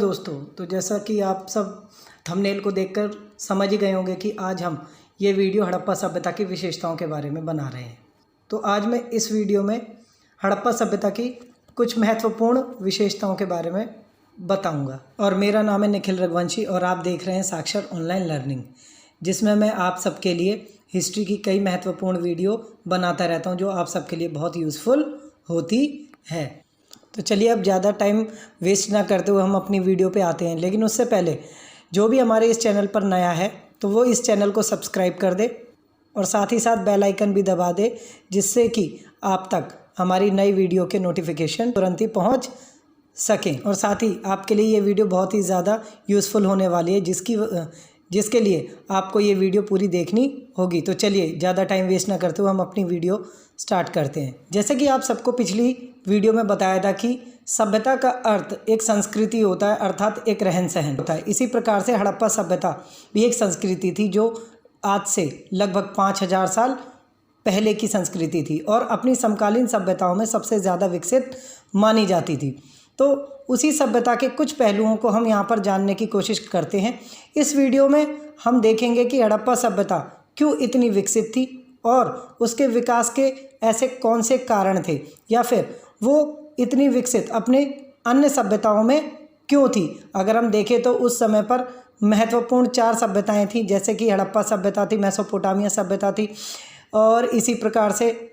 दोस्तों, तो जैसा कि आप सब थंबनेल को देखकर समझ ही गए होंगे कि आज हम ये वीडियो हड़प्पा सभ्यता की विशेषताओं के बारे में बना रहे हैं। तो आज मैं इस वीडियो में हड़प्पा सभ्यता की कुछ महत्वपूर्ण विशेषताओं के बारे में बताऊंगा। और मेरा नाम है निखिल रघुवंशी और आप देख रहे हैं साक्षर ऑनलाइन लर्निंग, जिसमें मैं आप सबके लिए हिस्ट्री की कई महत्वपूर्ण वीडियो बनाता रहता हूं, जो आप सबके लिए बहुत यूज़फुल होती है। तो चलिए अब ज़्यादा टाइम वेस्ट ना करते हुए हम अपनी वीडियो पे आते हैं। लेकिन उससे पहले जो भी हमारे इस चैनल पर नया है तो वो इस चैनल को सब्सक्राइब कर दे और साथ ही साथ बेल आइकन भी दबा दे, जिससे कि आप तक हमारी नई वीडियो के नोटिफिकेशन तुरंत ही पहुंच सकें। और साथ ही आपके लिए ये वीडियो बहुत ही ज़्यादा यूज़फुल होने वाली है, जिसके लिए आपको ये वीडियो पूरी देखनी होगी। तो चलिए ज़्यादा टाइम वेस्ट ना करते हुए हम अपनी वीडियो स्टार्ट करते हैं। जैसे कि आप सबको पिछली वीडियो में बताया था कि सभ्यता का अर्थ एक संस्कृति होता है, अर्थात एक रहन सहन होता है। इसी प्रकार से हड़प्पा सभ्यता भी एक संस्कृति थी जो आज से लगभग 5000 साल पहले की संस्कृति थी और अपनी समकालीन सभ्यताओं में सबसे ज़्यादा विकसित मानी जाती थी। तो उसी सभ्यता के कुछ पहलुओं को हम यहाँ पर जानने की कोशिश करते हैं। इस वीडियो में हम देखेंगे कि हड़प्पा सभ्यता क्यों इतनी विकसित थी और उसके विकास के ऐसे कौन से कारण थे, या फिर वो इतनी विकसित अपने अन्य सभ्यताओं में क्यों थी। अगर हम देखें तो उस समय पर महत्वपूर्ण 4 सभ्यताएं थीं, जैसे कि हड़प्पा सभ्यता थी, मेसोपोटामिया सभ्यता थी और इसी प्रकार से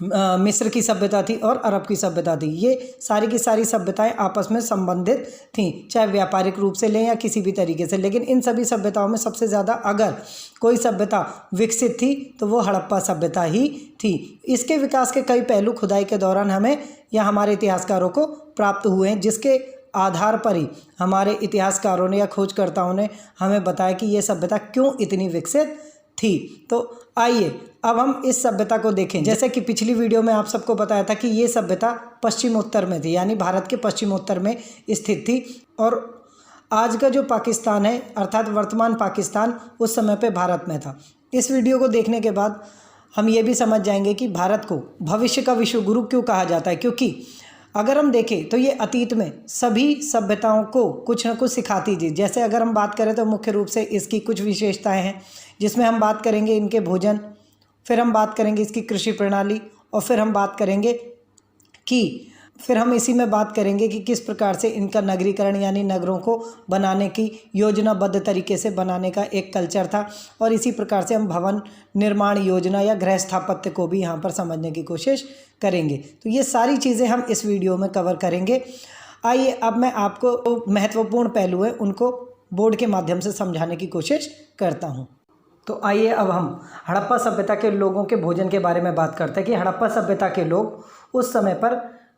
मिस्र की सभ्यता थी और अरब की सभ्यता थी। ये सारी की सारी सभ्यताएं आपस में संबंधित थीं, चाहे व्यापारिक रूप से लें या किसी भी तरीके से। लेकिन इन सभी सभ्यताओं में सबसे ज़्यादा अगर कोई सभ्यता विकसित थी तो वो हड़प्पा सभ्यता ही थी। इसके विकास के कई पहलू खुदाई के दौरान हमें या हमारे इतिहासकारों को प्राप्त हुए हैं, जिसके आधार पर ही हमारे इतिहासकारों ने या खोजकर्ताओं ने हमें बताया कि ये सभ्यता क्यों इतनी विकसित थी। तो आइए अब हम इस सभ्यता को देखें। जैसे कि पिछली वीडियो में आप सबको बताया था कि ये सभ्यता पश्चिमोत्तर में थी, यानी भारत के पश्चिमोत्तर में स्थित थी। और आज का जो पाकिस्तान है, अर्थात वर्तमान पाकिस्तान, उस समय पे भारत में था। इस वीडियो को देखने के बाद हम ये भी समझ जाएंगे कि भारत को भविष्य का विश्व गुरु क्यों कहा जाता है, क्योंकि अगर हम देखें तो ये अतीत में सभी सभ्यताओं को कुछ न कुछ सिखाती थी। जैसे अगर हम बात करें तो मुख्य रूप से इसकी कुछ विशेषताएं हैं, जिसमें हम बात करेंगे इनके भोजन, फिर हम बात करेंगे इसकी कृषि प्रणाली, और फिर हम इसी में बात करेंगे कि किस प्रकार से इनका नगरीकरण यानी नगरों को बनाने की योजनाबद्ध तरीके से बनाने का एक कल्चर था। और इसी प्रकार से हम भवन निर्माण योजना या गृह स्थापत्य को भी यहाँ पर समझने की कोशिश करेंगे। तो ये सारी चीज़ें हम इस वीडियो में कवर करेंगे। आइए अब मैं आपको महत्वपूर्ण पहलू है उनको बोर्ड के माध्यम से समझाने की कोशिश करता हूँ। तो आइए अब हम हड़प्पा सभ्यता के लोगों के भोजन के बारे में बात करते हैं कि हड़प्पा सभ्यता के लोग उस समय पर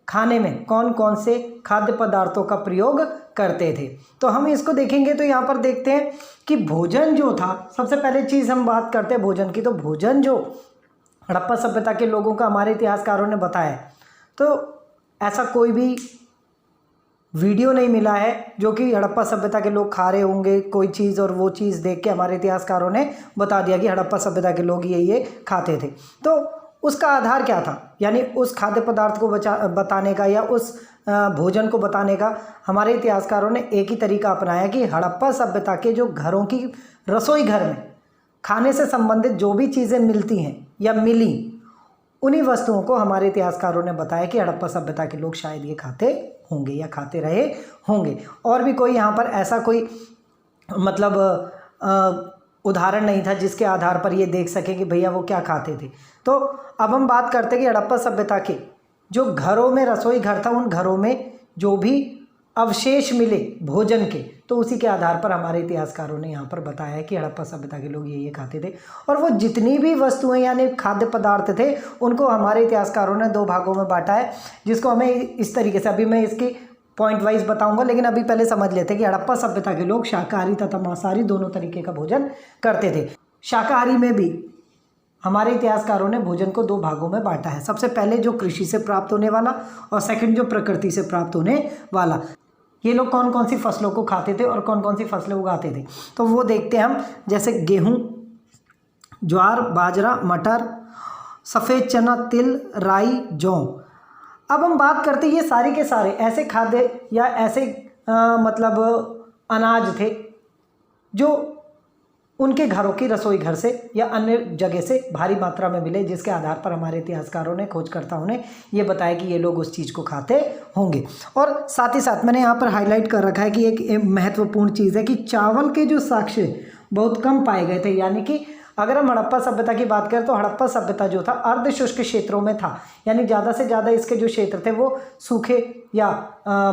खाने में कौन कौन से खाद्य पदार्थों का प्रयोग करते थे। तो हम इसको देखेंगे तो यहाँ पर देखते हैं कि भोजन जो था, सबसे पहले चीज़ हम बात करते हैं भोजन की। तो भोजन जो हड़प्पा सभ्यता के लोगों का हमारे इतिहासकारों ने बताया, तो ऐसा कोई भी वीडियो नहीं मिला है जो कि हड़प्पा सभ्यता के लोग खा रहे होंगे कोई चीज़ और वो चीज़ देख के हमारे इतिहासकारों ने बता दिया कि हड़प्पा सभ्यता के लोग ये खाते थे। तो उसका आधार क्या था, यानी उस खाद्य पदार्थ को बताने का या उस भोजन को बताने का हमारे इतिहासकारों ने एक ही तरीका अपनाया कि हड़प्पा सभ्यता के जो घरों की रसोई घर में खाने से संबंधित जो भी चीज़ें मिलती हैं या मिली, उन्हीं वस्तुओं को हमारे इतिहासकारों ने बताया कि हड़प्पा सभ्यता के लोग शायद ये खाते होंगे या खाते रहे होंगे। और भी कोई यहाँ पर ऐसा कोई मतलब उदाहरण नहीं था जिसके आधार पर ये देख सके कि भैया वो क्या खाते थे। तो अब हम बात करते हैं कि हड़प्पा सभ्यता के जो घरों में रसोई घर था, उन घरों में जो भी अवशेष मिले भोजन के, तो उसी के आधार पर हमारे इतिहासकारों ने यहाँ पर बताया है कि हड़प्पा सभ्यता के लोग ये खाते थे। और वो जितनी भी वस्तुएं यानी खाद्य पदार्थ थे, उनको हमारे इतिहासकारों ने 2 भागों में बांटा है, जिसको हमें इस तरीके से, अभी मैं इसकी पॉइंट वाइज बताऊंगा, लेकिन अभी पहले समझ लेते हैं कि हड़प्पा सभ्यता के लोग शाकाहारी तथा मांसाहारी दोनों तरीके का भोजन करते थे। शाकाहारी में भी हमारे इतिहासकारों ने भोजन को 2 भागों में बांटा है। सबसे पहले जो कृषि से प्राप्त होने वाला और सेकंड जो प्रकृति से प्राप्त होने वाला। ये लोग कौन कौन सी फसलों को खाते थे और कौन कौन सी फसलें उगाते थे, तो वो देखते हैं हम। जैसे गेहूँ, ज्वार, बाजरा, मटर, सफ़ेद चना, तिल, राई, जौ। अब हम बात करते हैं ये सारे के सारे ऐसे खाद्य या ऐसे मतलब अनाज थे जो उनके घरों की रसोई घर से या अन्य जगह से भारी मात्रा में मिले, जिसके आधार पर हमारे इतिहासकारों ने, खोजकर्ताओं ने ये बताया कि ये लोग उस चीज़ को खाते होंगे। और साथ ही साथ मैंने यहाँ पर हाईलाइट कर रखा है कि एक महत्वपूर्ण चीज़ है कि चावल के जो साक्ष्य बहुत कम पाए गए थे, यानी कि अगर हम हड़प्पा सभ्यता की बात करें तो हड़प्पा सभ्यता जो था अर्धशुष्क क्षेत्रों में था, यानी ज़्यादा से ज़्यादा इसके जो क्षेत्र थे वो सूखे या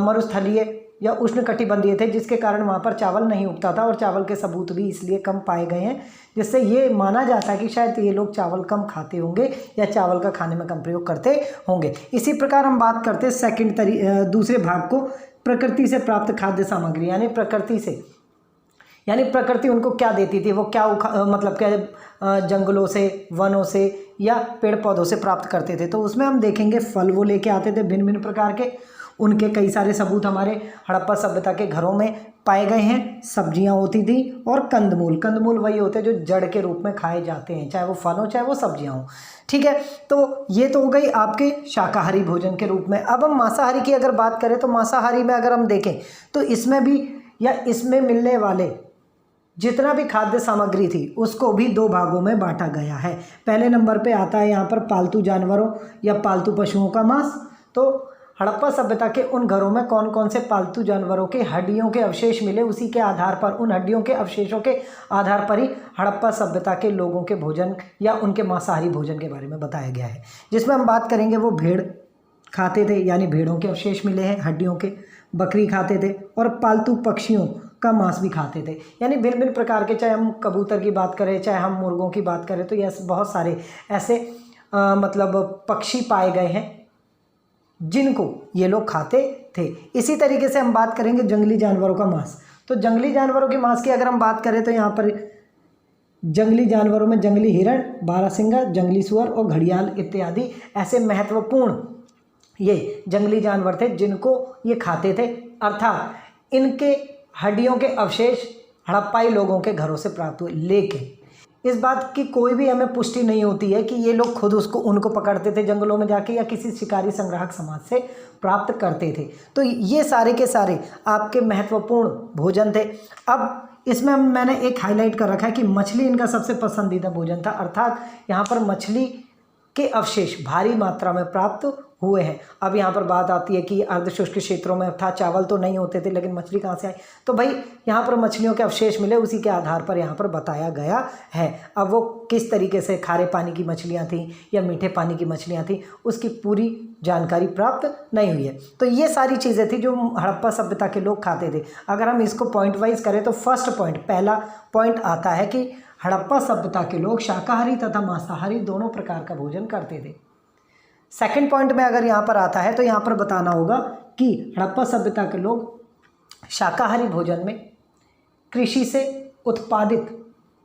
मरुस्थलीय या उष्णकटिबंधीय थे, जिसके कारण वहाँ पर चावल नहीं उगता था और चावल के सबूत भी इसलिए कम पाए गए हैं, जिससे ये माना जाता है कि शायद ये लोग चावल कम खाते होंगे या चावल का खाने में कम प्रयोग करते होंगे। इसी प्रकार हम बात करते हैं दूसरे भाग को, प्रकृति से प्राप्त खाद्य सामग्री, यानी प्रकृति से, यानी प्रकृति उनको क्या देती थी, वो क्या मतलब क्या जंगलों से, वनों से या पेड़ पौधों से प्राप्त करते थे। तो उसमें हम देखेंगे फल वो लेके आते थे भिन्न भिन्न प्रकार के, उनके कई सारे सबूत हमारे हड़प्पा सभ्यता के घरों में पाए गए हैं। सब्जियां होती थी और कंदमूल, कंदमूल वही होते हैं जो जड़ के रूप में खाए जाते हैं, चाहे वो फल हो चाहे वो सब्जियां हो, ठीक है। तो ये तो हो गई आपके शाकाहारी भोजन के रूप में। अब हम मांसाहारी की अगर बात करें तो मांसाहारी में अगर हम देखें तो इसमें भी या इसमें मिलने वाले जितना भी खाद्य सामग्री थी उसको भी दो भागों में बांटा गया है। पहले नंबर पे आता है यहाँ पर पालतू जानवरों या पालतू पशुओं का मांस। तो हड़प्पा सभ्यता के उन घरों में कौन कौन से पालतू जानवरों के हड्डियों के अवशेष मिले, उसी के आधार पर, उन हड्डियों के अवशेषों के आधार पर ही हड़प्पा सभ्यता के लोगों के भोजन या उनके मांसाहारी भोजन के बारे में बताया गया है। जिसमें हम बात करेंगे वो भेड़ खाते थे, यानी भेड़ों के अवशेष मिले हैं हड्डियों के, बकरी खाते थे और पालतू पक्षियों का मांस भी खाते थे, यानी भिन्न भिन्न प्रकार के, चाहे हम कबूतर की बात करें चाहे हम मुर्गों की बात करें, तो ये बहुत सारे ऐसे मतलब पक्षी पाए गए हैं जिनको ये लोग खाते थे। इसी तरीके से हम बात करेंगे जंगली जानवरों का मांस। तो जंगली जानवरों के मांस की अगर हम बात करें तो यहाँ पर जंगली जानवरों में जंगली हिरण, बारहसिंगा, जंगली सुअर और घड़ियाल इत्यादि ऐसे महत्वपूर्ण ये जंगली जानवर थे जिनको ये खाते थे, अर्थात इनके हड्डियों के अवशेष हड़प्पाई लोगों के घरों से प्राप्त हुए। लेकिन इस बात की कोई भी हमें पुष्टि नहीं होती है कि ये लोग खुद उनको पकड़ते थे जंगलों में जाके या किसी शिकारी संग्राहक समाज से प्राप्त करते थे। तो ये सारे के सारे आपके महत्वपूर्ण भोजन थे। अब इसमें मैंने एक हाईलाइट कर रखा है कि मछली इनका सबसे पसंदीदा भोजन था, अर्थात यहाँ पर मछली के अवशेष भारी मात्रा में प्राप्त हुए हैं। अब यहाँ पर बात आती है कि अर्धशुष्क क्षेत्रों में था, चावल तो नहीं होते थे, लेकिन मछली कहाँ से आई? तो भाई यहाँ पर मछलियों के अवशेष मिले, उसी के आधार पर यहाँ पर बताया गया है। अब वो किस तरीके से खारे पानी की मछलियाँ थीं या मीठे पानी की मछलियाँ थीं, उसकी पूरी जानकारी प्राप्त नहीं हुई है। तो ये सारी चीज़ें थी जो हड़प्पा सभ्यता के लोग खाते थे। अगर हम इसको पॉइंट वाइज करें तो फर्स्ट पॉइंट, पहला पॉइंट आता है कि हड़प्पा सभ्यता के लोग शाकाहारी तथा मांसाहारी दोनों प्रकार का भोजन करते थे। सेकंड पॉइंट में अगर यहाँ पर आता है तो यहाँ पर बताना होगा कि हड़प्पा सभ्यता के लोग शाकाहारी भोजन में कृषि से उत्पादित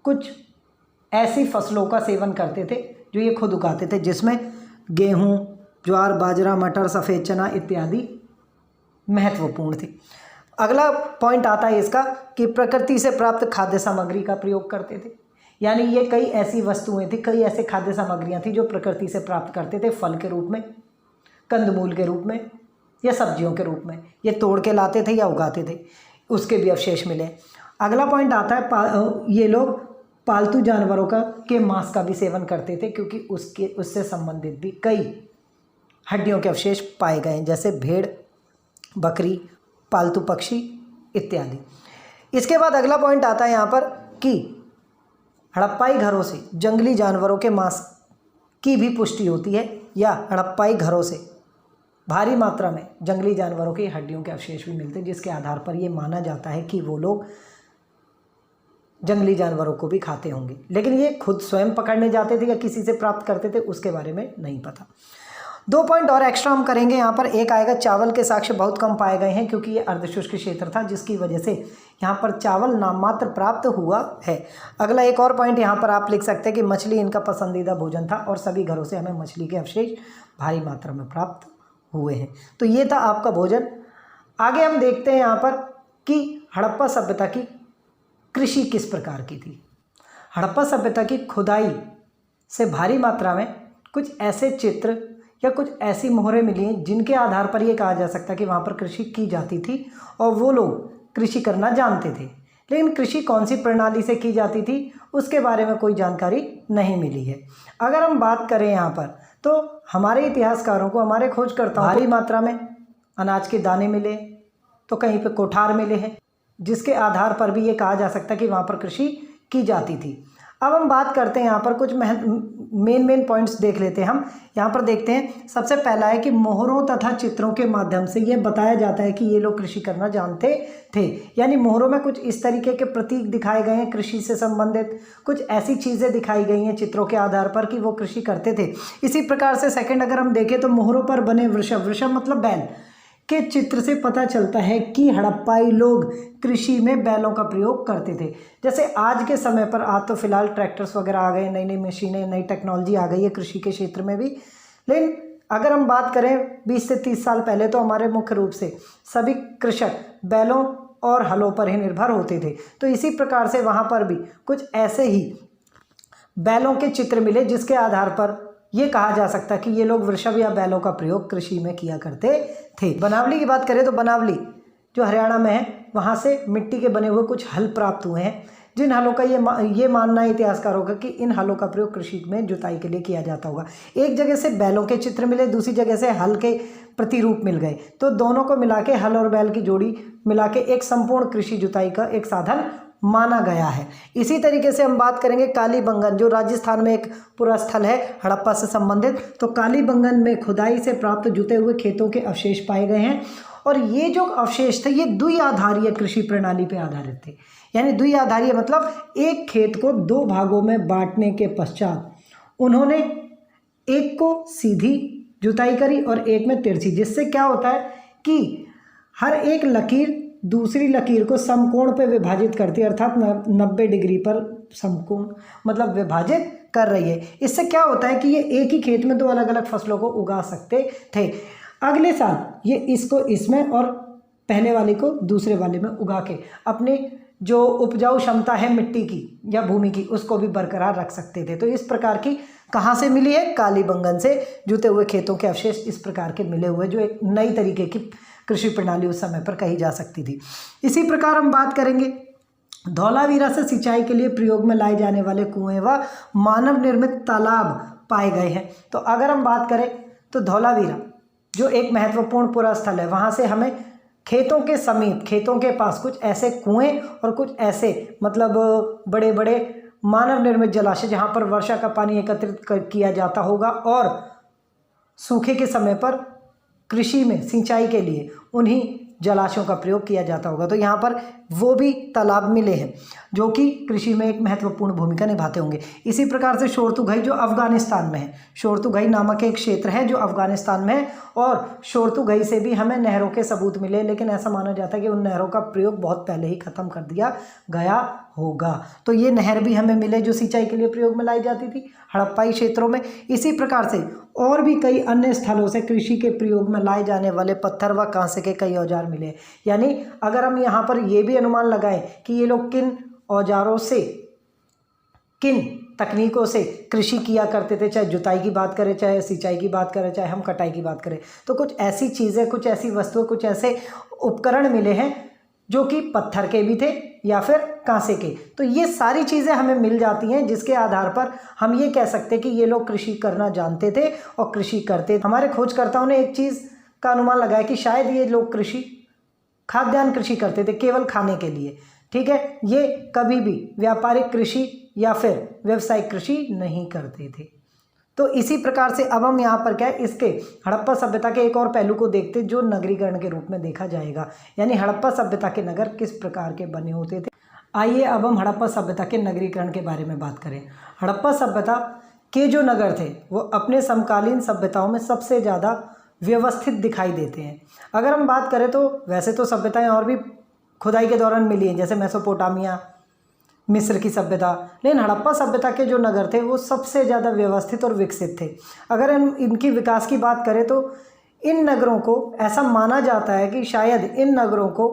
कुछ ऐसी फसलों का सेवन करते थे जो ये खुद उगाते थे, जिसमें गेहूँ, ज्वार, बाजरा, मटर, सफ़ेद चना इत्यादि महत्वपूर्ण थी। अगला पॉइंट आता है इसका कि प्रकृति से प्राप्त खाद्य सामग्री का प्रयोग करते थे, यानी ये कई ऐसी वस्तुएं थी, कई ऐसे खाद्य सामग्रियां थी जो प्रकृति से प्राप्त करते थे, फल के रूप में, कंदमूल के रूप में या सब्जियों के रूप में। ये तोड़ के लाते थे या उगाते थे, उसके भी अवशेष मिले। अगला पॉइंट आता है ये लोग पालतू जानवरों के मांस का भी सेवन करते थे, क्योंकि उससे संबंधित भी कई हड्डियों के अवशेष पाए गए हैं, जैसे भेड़, बकरी, पालतू पक्षी इत्यादि। इसके बाद अगला पॉइंट आता है यहाँ पर कि हड़प्पाई घरों से जंगली जानवरों के मांस की भी पुष्टि होती है, या हड़प्पाई घरों से भारी मात्रा में जंगली जानवरों की हड्डियों के अवशेष भी मिलते हैं, जिसके आधार पर ये माना जाता है कि वो लोग जंगली जानवरों को भी खाते होंगे। लेकिन ये खुद स्वयं पकड़ने जाते थे या किसी से प्राप्त करते थे, उसके बारे में नहीं पता। 2 पॉइंट और एक्स्ट्रा हम करेंगे यहाँ पर। एक आएगा चावल के साक्ष्य बहुत कम पाए गए हैं, क्योंकि ये अर्धशुष्क क्षेत्र था, जिसकी वजह से यहाँ पर चावल नाममात्र प्राप्त हुआ है। अगला एक और पॉइंट यहाँ पर आप लिख सकते हैं कि मछली इनका पसंदीदा भोजन था और सभी घरों से हमें मछली के अवशेष भारी मात्रा में प्राप्त हुए हैं। तो ये था आपका भोजन। आगे हम देखते हैं यहाँ पर कि हड़प्पा सभ्यता की कृषि किस प्रकार की थी। हड़प्पा सभ्यता की खुदाई से भारी मात्रा में कुछ ऐसे चित्र या कुछ ऐसी मोहरें मिली हैं जिनके आधार पर ये कहा जा सकता है कि वहाँ पर कृषि की जाती थी और वो लोग कृषि करना जानते थे। लेकिन कृषि कौन सी प्रणाली से की जाती थी उसके बारे में कोई जानकारी नहीं मिली है। अगर हम बात करें यहाँ पर तो हमारे इतिहासकारों को, हमारे खोजकर्ताओं को भारी मात्रा में अनाज के दाने मिले, तो कहीं पे कोठार मिले हैं जिसके आधार पर भी ये कहा जा सकता है कि वहाँ पर कृषि की जाती थी। अब हम बात करते हैं यहाँ पर कुछ मेन पॉइंट्स देख लेते हैं। हम यहाँ पर देखते हैं, सबसे पहला है कि मोहरों तथा चित्रों के माध्यम से ये बताया जाता है कि ये लोग कृषि करना जानते थे। यानी मोहरों में कुछ इस तरीके के प्रतीक दिखाए गए हैं कृषि से संबंधित, कुछ ऐसी चीज़ें दिखाई गई हैं चित्रों के आधार पर कि वो कृषि करते थे। इसी प्रकार से सेकंड अगर हम देखें तो मोहरों पर बने वृषभ, वृषभ मतलब बैल के चित्र से पता चलता है कि हड़प्पाई लोग कृषि में बैलों का प्रयोग करते थे। जैसे आज के समय पर, आज तो फिलहाल ट्रैक्टर्स वगैरह आ गए, नई नई मशीनें, नई टेक्नोलॉजी आ गई है कृषि के क्षेत्र में भी। लेकिन अगर हम बात करें 20 से 30 साल पहले तो हमारे मुख्य रूप से सभी कृषक बैलों और हलों पर ही निर्भर होते थे। तो इसी प्रकार से वहाँ पर भी कुछ ऐसे ही बैलों के चित्र मिले जिसके आधार पर ये कहा जा सकता है कि ये लोग वृषभ या बैलों का प्रयोग कृषि में किया करते थे। बनावली की बात करें तो बनावली जो हरियाणा में है, वहाँ से मिट्टी के बने हुए कुछ हल प्राप्त हुए हैं, जिन हलों का ये मानना है इतिहासकारों का कि इन हलों का प्रयोग कृषि में जुताई के लिए किया जाता होगा। एक जगह से बैलों के चित्र मिले, दूसरी जगह से हल के प्रतिरूप मिल गए, तो दोनों को मिला के, हल और बैल की जोड़ी मिला के एक संपूर्ण कृषि जुताई का एक साधन माना गया है। इसी तरीके से हम बात करेंगे कालीबंगन, जो राजस्थान में एक पूरा स्थल है हड़प्पा से संबंधित। तो कालीबंगन में खुदाई से प्राप्त जुते हुए खेतों के अवशेष पाए गए हैं और ये जो अवशेष थे ये द्विआधारीय कृषि प्रणाली पे आधारित थे। यानी द्विआधारीय मतलब एक खेत को दो भागों में बांटने के पश्चात उन्होंने एक को सीधी जुताई करी और एक में तिरछी, जिससे क्या होता है कि हर एक लकीर दूसरी लकीर को समकोण पे विभाजित करती है, अर्थात 90 डिग्री पर समकोण मतलब विभाजित कर रही है। इससे क्या होता है कि ये एक ही खेत में दो अलग अलग फसलों को उगा सकते थे। अगले साल ये इसको इसमें और पहले वाले को दूसरे वाले में उगा के अपने जो उपजाऊ क्षमता है मिट्टी की या भूमि की उसको भी बरकरार रख सकते थे। तो इस प्रकार की कहाँ से मिली है? कालीबंगन से जुते हुए खेतों के अवशेष इस प्रकार के मिले हुए, जो एक नई तरीके की कृषि प्रणाली उस समय पर कही जा सकती थी। इसी प्रकार हम बात करेंगे धौलावीरा से सिंचाई के लिए प्रयोग में लाए जाने वाले कुएं व मानव निर्मित तालाब पाए गए हैं। तो अगर हम बात करें तो धौलावीरा जो एक महत्वपूर्ण पुरा स्थल है, वहाँ से हमें खेतों के समीप, खेतों के पास कुछ ऐसे कुएं और कुछ ऐसे मतलब बड़े बड़े मानव निर्मित जलाशय जहाँ पर वर्षा का पानी एकत्रित किया जाता होगा और सूखे के समय पर कृषि में सिंचाई के लिए उन्हीं जलाशयों का प्रयोग किया जाता होगा। तो यहाँ पर वो भी तालाब मिले हैं जो कि कृषि में एक महत्वपूर्ण भूमिका निभाते होंगे। इसी प्रकार से शोरतुगाई जो अफ़गानिस्तान में है, शोरतुगाई नामक एक क्षेत्र है जो अफ़गानिस्तान में है और शोरतुगाई से भी हमें नहरों के सबूत मिले, लेकिन ऐसा माना जाता है कि उन नहरों का प्रयोग बहुत पहले ही ख़त्म कर दिया गया होगा। तो ये नहर भी हमें मिले जो सिंचाई के लिए प्रयोग में लाई जाती थी हड़प्पाई क्षेत्रों में। इसी प्रकार से और भी कई अन्य स्थलों से कृषि के प्रयोग में लाए जाने वाले पत्थर व कांसे के कई औजार मिले। यानी अगर हम यहाँ पर ये भी अनुमान लगाएं कि ये लोग किन औजारों से, किन तकनीकों से कृषि किया करते थे, चाहे जुताई की बात करें, चाहे सिंचाई की बात करें, चाहे हम कटाई की बात करें, तो कुछ ऐसी चीज़ें, कुछ ऐसी वस्तुएं, कुछ ऐसे उपकरण मिले हैं जो कि पत्थर के भी थे या फिर कांसे के। तो ये सारी चीज़ें हमें मिल जाती हैं जिसके आधार पर हम ये कह सकते हैं कि ये लोग कृषि करना जानते थे और कृषि करते थे। हमारे खोजकर्ताओं ने एक चीज़ का अनुमान लगाया कि शायद ये लोग कृषि खाद्यान्न कृषि करते थे केवल खाने के लिए। ठीक है, ये कभी भी व्यापारिक कृषि या फिर व्यावसायिक कृषि नहीं करते थे। तो इसी प्रकार से अब हम यहाँ पर क्या है, इसके हड़प्पा सभ्यता के एक और पहलू को देखते जो नगरीकरण के रूप में देखा जाएगा। यानी हड़प्पा सभ्यता के नगर किस प्रकार के बने होते थे। आइए अब हम हड़प्पा सभ्यता के नगरीकरण के बारे में बात करें। हड़प्पा सभ्यता के जो नगर थे वो अपने समकालीन सभ्यताओं में सबसे ज़्यादा व्यवस्थित दिखाई देते हैं। अगर हम बात करें तो वैसे तो सभ्यताएं और भी खुदाई के दौरान मिली हैं, जैसे मेसोपोटामिया, मिस्र की सभ्यता, लेकिन हड़प्पा सभ्यता के जो नगर थे वो सबसे ज़्यादा व्यवस्थित और विकसित थे। अगर हम इनकी विकास की बात करें तो इन नगरों को ऐसा माना जाता है कि शायद इन नगरों को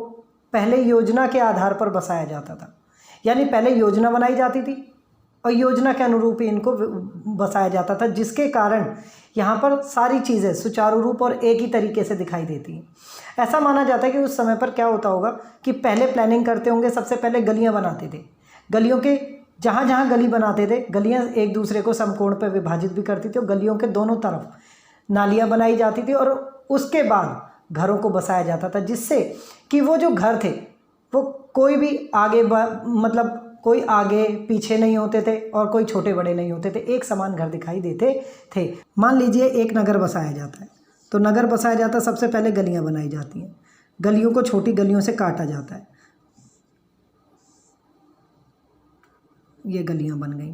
पहले योजना के आधार पर बसाया जाता था। यानी पहले योजना बनाई जाती थी और योजना के अनुरूप ही इनको बसाया जाता था, जिसके कारण यहाँ पर सारी चीज़ें सुचारू रूप और एक ही तरीके से दिखाई देती हैं। ऐसा माना जाता है कि उस समय पर क्या होता होगा कि पहले प्लानिंग करते होंगे, सबसे पहले गलियाँ बनाते थे। गलियों के जहाँ जहाँ गली बनाते थे, गलियाँ एक दूसरे को समकोण पर विभाजित भी करती थी और गलियों के दोनों तरफ नालियाँ बनाई जाती थी और उसके बाद घरों को बसाया जाता था, जिससे कि वो जो घर थे वो कोई भी आगे मतलब कोई आगे पीछे नहीं होते थे और कोई छोटे बड़े नहीं होते थे, एक समान घर दिखाई देते थे। मान लीजिए एक नगर बसाया जाता है, तो नगर बसाया जाता है, सबसे पहले गलियां बनाई जाती हैं, गलियों को छोटी गलियों से काटा जाता है। ये गलियां बन गई।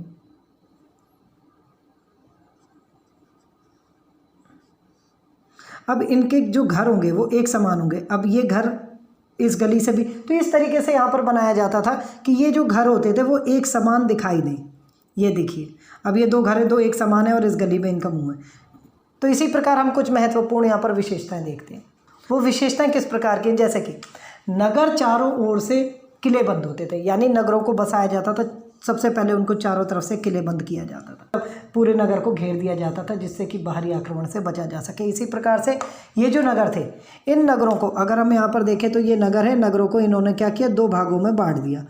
अब इनके जो घर होंगे वो एक समान होंगे। अब ये घर इस गली से भी, तो इस तरीके से यहाँ पर बनाया जाता था कि ये जो घर होते थे वो एक समान दिखाई दें। ये देखिए, अब ये दो घर है, दो एक समान है और इस गली में इनका मुंह है। तो इसी प्रकार हम कुछ महत्वपूर्ण यहाँ पर विशेषताएं देखते हैं। वो विशेषताएं किस प्रकार की हैं, जैसे कि नगर चारों ओर से किलेबंद होते थे, यानी नगरों को बसाया जाता था, सबसे पहले उनको चारों तरफ से किलेबंद किया जाता था, पूरे नगर को घेर दिया जाता था जिससे कि बाहरी आक्रमण से बचा जा सके। इसी प्रकार से ये जो नगर थे, इन नगरों को अगर हम यहाँ पर देखें तो ये नगर है, नगरों को इन्होंने क्या किया, दो भागों में बांट दिया।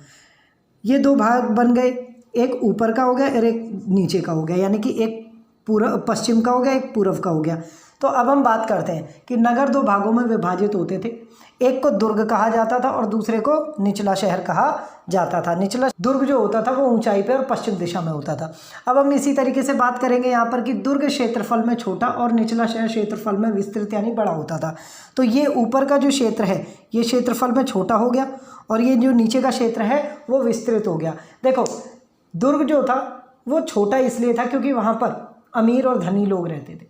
ये दो भाग बन गए, एक ऊपर का हो गया और एक नीचे का हो गया, यानी कि एक पूर्व पश्चिम का हो गया, एक पूर्व का हो गया। तो अब हम बात करते हैं कि नगर दो भागों में विभाजित होते थे, एक को दुर्ग कहा जाता था और दूसरे को निचला शहर कहा जाता था। निचला दुर्ग जो होता था वो ऊंचाई पे और पश्चिम दिशा में होता था। अब हम इसी तरीके से बात करेंगे यहाँ पर कि दुर्ग क्षेत्रफल में छोटा और निचला शहर क्षेत्रफल में विस्तृत यानी बड़ा होता था। तो ये ऊपर का जो क्षेत्र है ये क्षेत्रफल में छोटा हो गया और ये जो नीचे का क्षेत्र है वो विस्तृत हो गया। देखो, दुर्ग जो था वो छोटा इसलिए था क्योंकि वहाँ पर अमीर और धनी लोग रहते थे,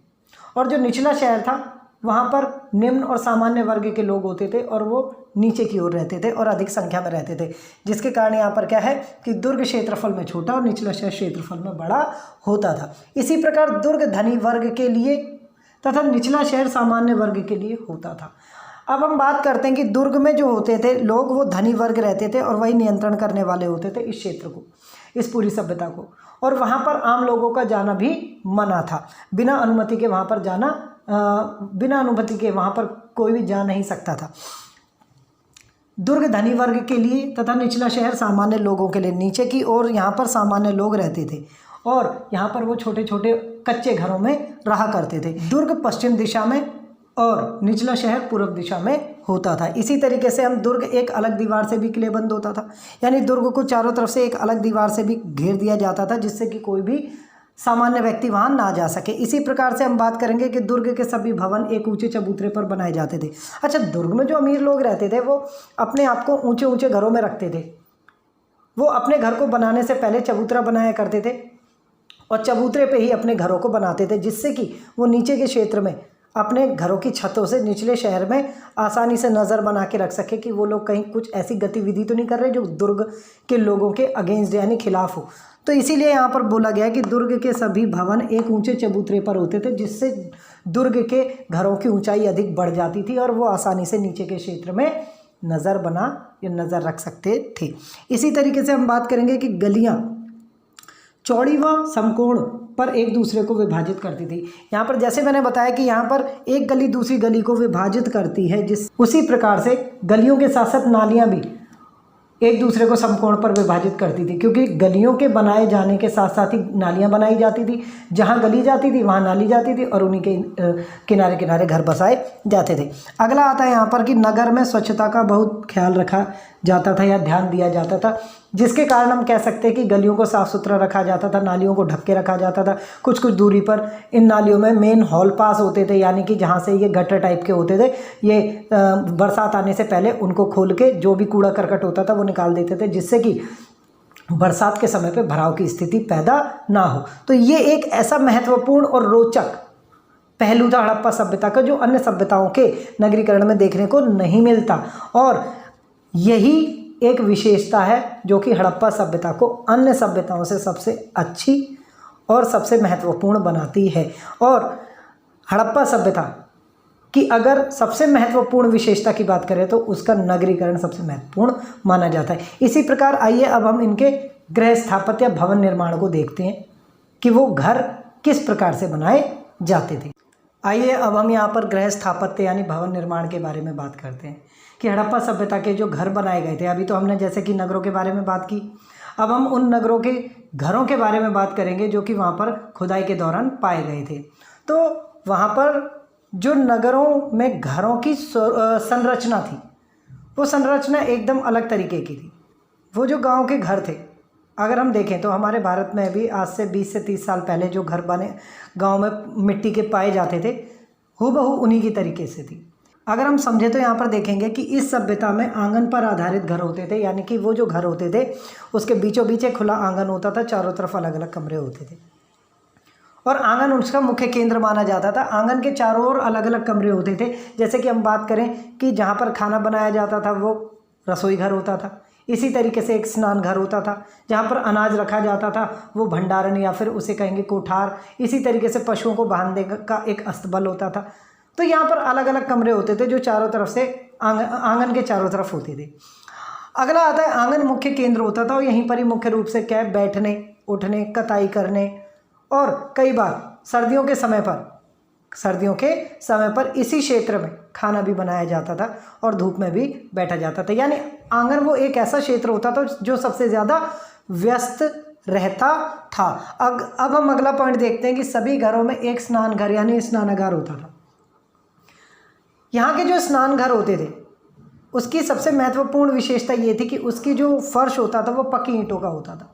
और जो निचला शहर था वहाँ पर निम्न और सामान्य वर्ग के लोग होते थे और वो नीचे की ओर रहते थे और अधिक संख्या में रहते थे, जिसके कारण यहाँ पर क्या है कि दुर्ग क्षेत्रफल में छोटा और निचला शहर क्षेत्रफल में बड़ा होता था। इसी प्रकार दुर्ग धनी वर्ग के लिए तथा निचला शहर सामान्य वर्ग के लिए होता था। अब हम बात करते हैं कि दुर्ग में जो होते थे लोग वो धनी वर्ग रहते थे और वही नियंत्रण करने वाले होते थे इस क्षेत्र को, इस पूरी सभ्यता को, और वहाँ पर आम लोगों का जाना भी मना था। बिना अनुमति के वहाँ पर जाना बिना अनुमति के वहाँ पर कोई भी जा नहीं सकता था। दुर्ग धनी वर्ग के लिए तथा निचला शहर सामान्य लोगों के लिए, नीचे की ओर यहाँ पर सामान्य लोग रहते थे और यहाँ पर वो छोटे छोटे कच्चे घरों में रहा करते थे। दुर्ग पश्चिम दिशा में और निचला शहर पूर्व दिशा में होता था। इसी तरीके से हम दुर्ग एक अलग दीवार से भी किलेबंद होता था, यानी दुर्ग को चारों तरफ से एक अलग दीवार से भी घेर दिया जाता था जिससे कि कोई भी सामान्य व्यक्ति वहां ना जा सके। इसी प्रकार से हम बात करेंगे कि दुर्ग के सभी भवन एक ऊंचे चबूतरे पर बनाए जाते थे। अच्छा, दुर्ग में जो अमीर लोग रहते थे वो अपने आप को ऊंचे ऊंचे घरों में रखते थे। वो अपने घर को बनाने से पहले चबूतरा बनाया करते थे और चबूतरे पे ही अपने घरों को बनाते थे, जिससे कि वो नीचे के क्षेत्र में अपने घरों की छतों से निचले शहर में आसानी से नज़र बना के रख सके कि वो लोग कहीं कुछ ऐसी गतिविधि तो नहीं कर रहे जो दुर्ग के लोगों के अगेंस्ट यानी खिलाफ हो। तो इसीलिए यहाँ पर बोला गया कि दुर्ग के सभी भवन एक ऊंचे चबूतरे पर होते थे, जिससे दुर्ग के घरों की ऊंचाई अधिक बढ़ जाती थी और वो आसानी से नीचे के क्षेत्र में नज़र बना या नज़र रख सकते थे। इसी तरीके से हम बात करेंगे कि गलियाँ चौड़ी व समकोण पर एक दूसरे को विभाजित करती थी। यहाँ पर जैसे मैंने बताया कि यहाँ पर एक गली दूसरी गली को विभाजित करती है, उसी प्रकार से गलियों के साथ साथ नालियाँ भी एक दूसरे को समकोण पर विभाजित करती थी, क्योंकि गलियों के बनाए जाने के साथ साथ ही नालियाँ बनाई जाती थी। जहाँ गली जाती थी वहाँ नाली जाती थी और उन्हीं के किनारे किनारे घर बसाए जाते थे। अगला आता है यहाँ पर कि नगर में स्वच्छता का बहुत ख्याल रखा जाता था या ध्यान दिया जाता था, जिसके कारण हम कह सकते हैं कि गलियों को साफ़ सुथरा रखा जाता था, नालियों को ढक के रखा जाता था। कुछ कुछ दूरी पर इन नालियों में मेन हॉल पास होते थे, यानी कि जहाँ से ये गटर टाइप के होते थे, ये बरसात आने से पहले उनको खोल के जो भी कूड़ा करकट होता था वो निकाल देते थे, जिससे कि बरसात के समय पे भराव की स्थिति पैदा ना हो। तो ये एक ऐसा महत्वपूर्ण और रोचक पहलू था हड़प्पा सभ्यता का, जो अन्य सभ्यताओं के नगरीकरण में देखने को नहीं मिलता, और यही एक विशेषता है जो कि हड़प्पा सभ्यता को अन्य सभ्यताओं से सबसे अच्छी और सबसे महत्वपूर्ण बनाती है। और हड़प्पा सभ्यता की अगर सबसे महत्वपूर्ण विशेषता की बात करें तो उसका नगरीकरण सबसे महत्वपूर्ण माना जाता है। इसी प्रकार आइए अब हम इनके गृह स्थापत्य या भवन निर्माण को देखते हैं कि वो घर किस प्रकार से बनाए जाते थे। आइए अब हम यहाँ पर गृह स्थापत्य यानी भवन निर्माण के बारे में बात करते हैं कि हड़प्पा सभ्यता के जो घर बनाए गए थे। अभी तो हमने जैसे कि नगरों के बारे में बात की, अब हम उन नगरों के घरों के बारे में बात करेंगे जो कि वहाँ पर खुदाई के दौरान पाए गए थे। तो वहाँ पर जो नगरों में घरों की संरचना थी, वो संरचना एकदम अलग तरीके की थी। वो जो गांव के घर थे, अगर हम देखें तो हमारे भारत में भी आज से 20 से 30 साल पहले जो घर बने गांव में मिट्टी के पाए जाते थे, हूबहू उन्हीं की तरीके से थी। अगर हम समझे तो यहाँ पर देखेंगे कि इस सभ्यता में आंगन पर आधारित घर होते थे, यानी कि वो जो घर होते थे उसके बीचों बीच एक खुला आंगन होता था, चारों तरफ अलग अलग कमरे होते थे और आंगन उसका मुख्य केंद्र माना जाता था। आंगन के चारों ओर अलग अलग कमरे होते थे। जैसे कि हम बात करें कि जहाँ पर खाना बनाया जाता था वो रसोई घर होता था, इसी तरीके से एक स्नान घर होता था। जहाँ पर अनाज रखा जाता था वो भंडारण या फिर उसे कहेंगे कोठार। इसी तरीके से पशुओं को बांधने का एक अस्तबल होता था। तो यहाँ पर अलग अलग कमरे होते थे जो चारों तरफ से आंगन के चारों तरफ होते थे। अगला आता है आंगन मुख्य केंद्र होता था और यहीं पर ही मुख्य रूप से क्या है, बैठने उठने कताई करने और कई बार सर्दियों के समय पर इसी क्षेत्र में खाना भी बनाया जाता था और धूप में भी बैठा जाता था। यानी आंगन वो एक ऐसा क्षेत्र होता था जो सबसे ज़्यादा व्यस्त रहता था। अब हम अगला पॉइंट देखते हैं कि सभी घरों में एक स्नान घर यानी स्नानागार होता था। यहाँ के जो स्नान घर होते थे उसकी सबसे महत्वपूर्ण विशेषता ये थी कि उसकी जो फर्श होता था वो पक्की ईंटों का होता था।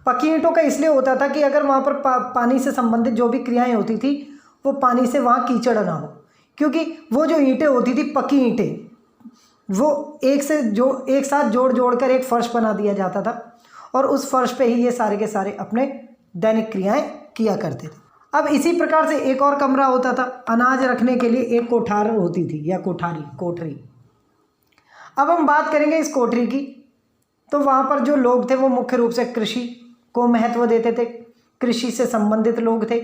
पक्की ईंटों का इसलिए होता था कि अगर वहाँ पर पानी से संबंधित जो भी क्रियाएं होती थी वो पानी से वहाँ कीचड़ ना हो, क्योंकि वो जो ईंटें होती थी पक्की ईंटें वो एक साथ जोड़ कर एक फर्श बना दिया जाता था और उस फर्श पे ही ये सारे के सारे अपने दैनिक क्रियाएं किया करते थे। अब इसी प्रकार से एक और कमरा होता था, अनाज रखने के लिए एक कोठार होती थी या कोठरी। अब हम बात करेंगे इस कोठरी की, तो वहाँ पर जो लोग थे वो मुख्य रूप से कृषि को महत्व देते थे। कृषि से संबंधित लोग थे,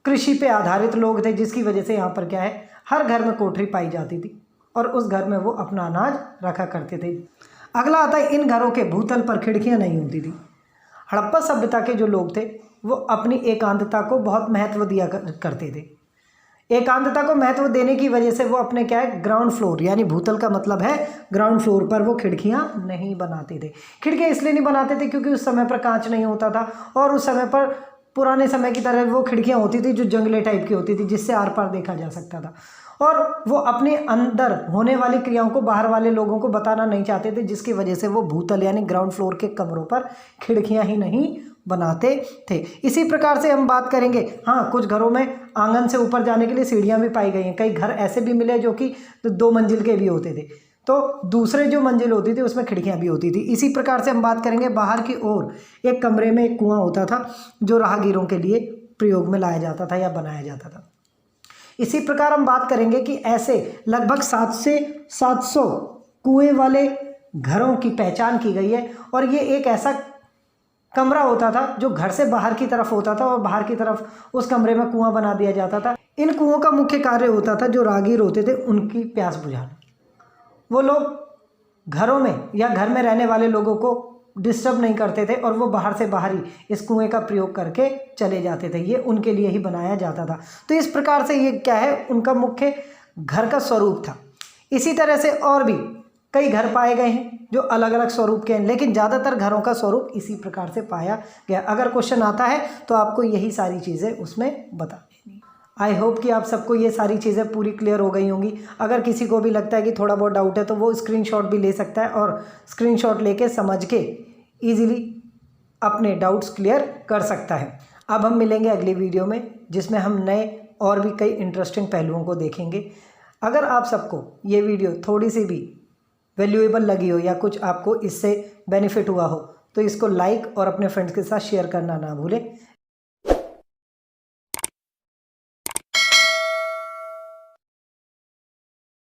कृषि पे आधारित लोग थे, जिसकी वजह से यहाँ पर क्या है, हर घर में कोठरी पाई जाती थी और उस घर में वो अपना अनाज रखा करते थे। अगला आता है इन घरों के भूतल पर खिड़कियाँ नहीं होती थी। हड़प्पा सभ्यता के जो लोग थे वो अपनी एकांतता को बहुत महत्व दिया करते थे। एकांतता को महत्व देने की वजह से वो अपने क्या है, ग्राउंड फ्लोर यानी भूतल का मतलब है ग्राउंड फ्लोर पर वो खिड़कियां नहीं बनाते थे। खिड़कियां इसलिए नहीं बनाते थे क्योंकि उस समय पर कांच नहीं होता था और उस समय पर पुराने समय की तरह वो खिड़कियां होती थी जो जंगले टाइप की होती थी, जिससे आर पार देखा जा सकता था और वो अपने अंदर होने वाली क्रियाओं को बाहर वाले लोगों को बताना नहीं चाहते थे, जिसकी वजह से वो भूतल यानी ग्राउंड फ्लोर के कमरों पर खिड़कियां ही नहीं बनाते थे। इसी प्रकार से हम बात करेंगे, हाँ कुछ घरों में आंगन से ऊपर जाने के लिए सीढ़ियाँ भी पाई गई हैं। कई घर ऐसे भी मिले जो कि 2 मंजिल के भी होते थे, तो दूसरे जो मंजिल होती थी उसमें खिड़कियाँ भी होती थी। इसी प्रकार से हम बात करेंगे बाहर की ओर एक कमरे में एक कुआं होता था जो राहगीरों के लिए प्रयोग में लाया जाता था या बनाया जाता था। इसी प्रकार हम बात करेंगे कि ऐसे लगभग 7 से 700 कुएं वाले घरों की पहचान की गई है और ये एक ऐसा कमरा होता था जो घर से बाहर की तरफ होता था और बाहर की तरफ उस कमरे में कुआं बना दिया जाता था। इन कुओं का मुख्य कार्य होता था जो राहगीर होते थे उनकी प्यास बुझाना। वो लोग घरों में या घर में रहने वाले लोगों को डिस्टर्ब नहीं करते थे और वो बाहर से बाहर ही इस कुएं का प्रयोग करके चले जाते थे। ये उनके लिए ही बनाया जाता था। तो इस प्रकार से ये क्या है, उनका मुख्य घर का स्वरूप था। इसी तरह से और भी कई घर पाए गए हैं जो अलग अलग स्वरूप के हैं, लेकिन ज़्यादातर घरों का स्वरूप इसी प्रकार से पाया गया। अगर क्वेश्चन आता है तो आपको यही सारी चीज़ें उसमें बता देनी। आई होप कि आप सबको ये सारी चीज़ें पूरी क्लियर हो गई होंगी। अगर किसी को भी लगता है कि थोड़ा बहुत डाउट है तो वो स्क्रीनशॉट भी ले सकता है और स्क्रीनशॉट लेके समझ के ईजिली अपने डाउट्स क्लियर कर सकता है। अब हम मिलेंगे अगली वीडियो में जिसमें हम नए और भी कई इंटरेस्टिंग पहलुओं को देखेंगे। अगर आप सबको ये वीडियो थोड़ी सी भी वैल्यूएबल लगी हो या कुछ आपको इससे बेनिफिट हुआ हो तो इसको लाइक और अपने फ्रेंड्स के साथ शेयर करना ना भूलें।